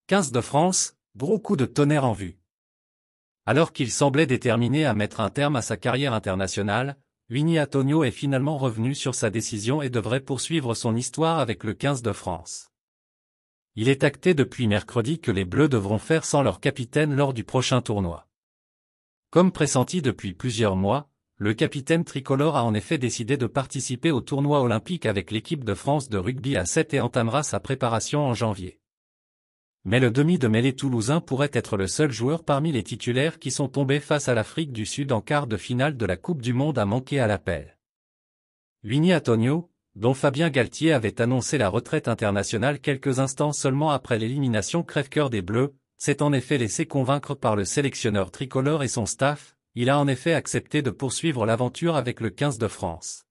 15 de France, gros coup de tonnerre en vue. Alors qu'il semblait déterminé à mettre un terme à sa carrière internationale, Winnie Antonio est finalement revenu sur sa décision et devrait poursuivre son histoire avec le 15 de France. Il est acté depuis mercredi que les Bleus devront faire sans leur capitaine lors du prochain tournoi. Comme pressenti depuis plusieurs mois, le capitaine tricolore a en effet décidé de participer au tournoi olympique avec l'équipe de France de rugby à 7 et entamera sa préparation en janvier. Mais le demi de mêlée toulousain pourrait être le seul joueur parmi les titulaires qui sont tombés face à l'Afrique du Sud en quart de finale de la Coupe du Monde à manquer à l'appel. Winnie Antonio, dont Fabien Galtier avait annoncé la retraite internationale quelques instants seulement après l'élimination crève-cœur des Bleus, s'est en effet laissé convaincre par le sélectionneur tricolore et son staff. Il a en effet accepté de poursuivre l'aventure avec le 15 de France.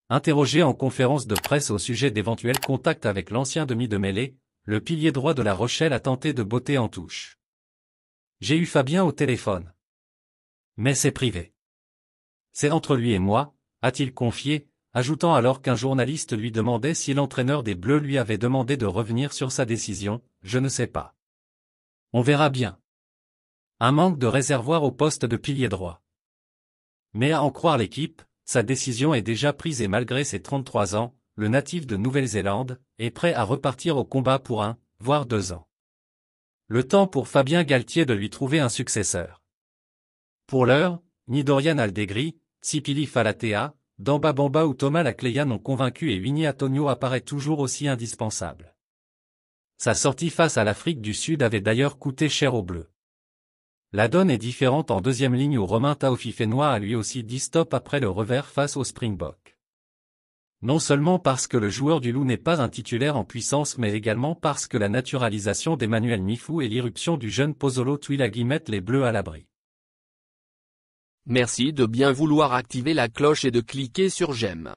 Interrogé en conférence de presse au sujet d'éventuels contacts avec l'ancien demi de mêlée, le pilier droit de La Rochelle a tenté de botter en touche. J'ai eu Fabien au téléphone. Mais c'est privé. C'est entre lui et moi, a-t-il confié, ajoutant alors qu'un journaliste lui demandait si l'entraîneur des Bleus lui avait demandé de revenir sur sa décision, je ne sais pas. On verra bien. Un manque de réservoir au poste de pilier droit. Mais à en croire l'équipe, sa décision est déjà prise et malgré ses 33 ans, le natif de Nouvelle-Zélande est prêt à repartir au combat pour 1, voire 2 ans. Le temps pour Fabien Galtier de lui trouver un successeur. Pour l'heure, ni Dorian Aldegri, Tsipili Falatea, Damba Bamba ou Thomas Lacleya n'ont convaincu et Winnie Antonio apparaît toujours aussi indispensable. Sa sortie face à l'Afrique du Sud avait d'ailleurs coûté cher aux Bleus. La donne est différente en deuxième ligne où Romain Taofifénois a lui aussi dit stop après le revers face aux Springboks. Non seulement parce que le joueur du Loup n'est pas un titulaire en puissance mais également parce que la naturalisation d'Emmanuel Mifou et l'irruption du jeune Pozzolo Tuilagi mettent les Bleus à l'abri. Merci de bien vouloir activer la cloche et de cliquer sur j'aime.